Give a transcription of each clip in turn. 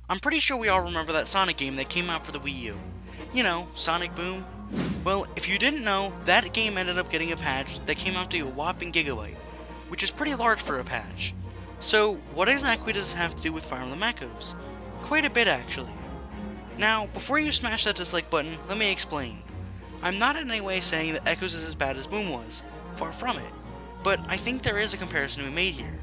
I'm pretty sure we all remember that Sonic game that came out for the Wii U. You know, Sonic Boom. Well, if you didn't know, that game ended up getting a patch that came out to a whopping gigabyte, which is pretty large for a patch. So, what exactly does this have to do with Fire Emblem Echoes? Quite a bit, actually. Now, before you smash that dislike button, let me explain. I'm not in any way saying that Echoes is as bad as Boom was, far from it, but I think there is a comparison to be made here.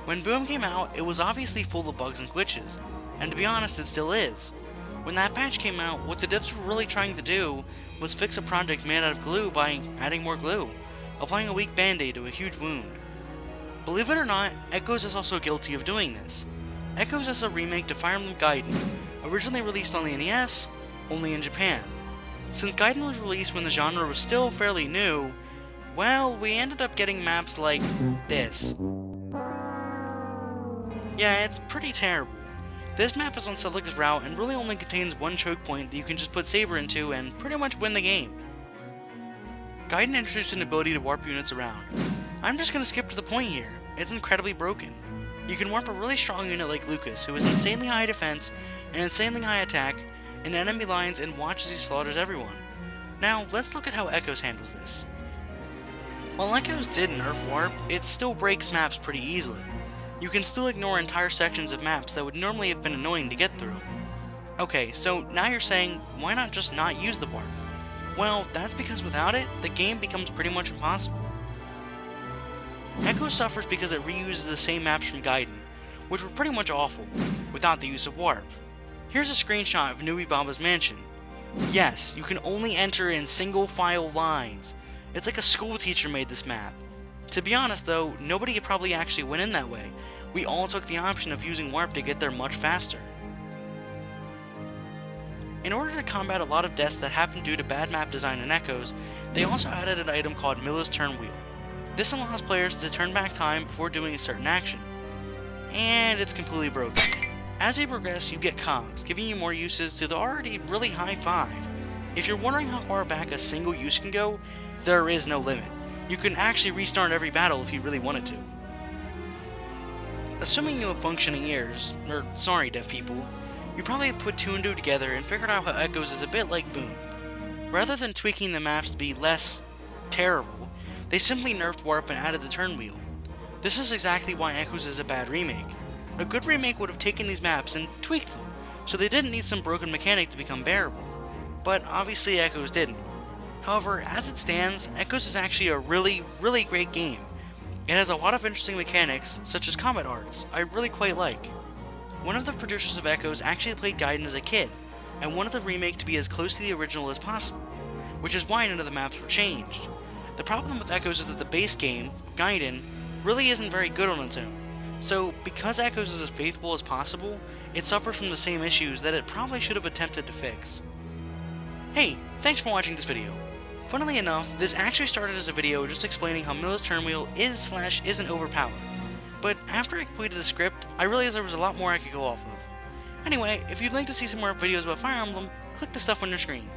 When Boom came out, it was obviously full of bugs and glitches, and to be honest, it still is. When that patch came out, what the devs were really trying to do was fix a project made out of glue by adding more glue, applying a weak band-aid to a huge wound. Believe it or not, Echoes is also guilty of doing this. Echoes is a remake to Fire Emblem Gaiden, originally released on the NES, only in Japan. Since Gaiden was released when the genre was still fairly new, well, we ended up getting maps like this. Yeah, it's pretty terrible. This map is on Celica's route and really only contains one choke point that you can just put Saber into and pretty much win the game. Gaiden introduced an ability to warp units around. I'm just going to skip to the point here. It's incredibly broken. You can warp a really strong unit like Lucas, who has insanely high defense and insanely high attack, in enemy lines and watch as he slaughters everyone. Now, let's look at how Echoes handles this. While Echoes did nerf warp, it still breaks maps pretty easily. You can still ignore entire sections of maps that would normally have been annoying to get through. Okay, so now you're saying, why not just not use the warp? Well, that's because without it, the game becomes pretty much impossible. Echoes suffers because it reuses the same maps from Gaiden, which were pretty much awful, without the use of warp. Here's a screenshot of Newbie Baba's mansion. Yes, you can only enter in single file lines. It's like a school teacher made this map. To be honest though, nobody probably actually went in that way. We all took the option of using warp to get there much faster. In order to combat a lot of deaths that happen due to bad map design in Echoes, they also added an item called Milla's Turn Wheel. This allows players to turn back time before doing a certain action. And it's completely broken. As you progress, you get cogs, giving you more uses to the already really high 5. If you're wondering how far back a single use can go, there is no limit. You can actually restart every battle if you really wanted to. Assuming you have functioning ears, or sorry deaf people, you probably have put 2 and 2 together and figured out how Echoes is a bit like Boom. Rather than tweaking the maps to be less terrible, they simply nerfed warp and added the turn wheel. This is exactly why Echoes is a bad remake. A good remake would have taken these maps and tweaked them, so they didn't need some broken mechanic to become bearable. But obviously Echoes didn't. However, as it stands, Echoes is actually a really great game. It has a lot of interesting mechanics, such as combat arts, I really quite like. One of the producers of Echoes actually played Gaiden as a kid, and wanted the remake to be as close to the original as possible, which is why none of the maps were changed. The problem with Echoes is that the base game, Gaiden, really isn't very good on its own. So, because Echoes is as faithful as possible, it suffers from the same issues that it probably should have attempted to fix. Hey, thanks for watching this video. Funnily enough, this actually started as a video just explaining how Milla's Turn Wheel is/isn't overpowered. But after I completed the script, I realized there was a lot more I could go off of. Anyway, if you'd like to see some more videos about Fire Emblem, click the stuff on your screen.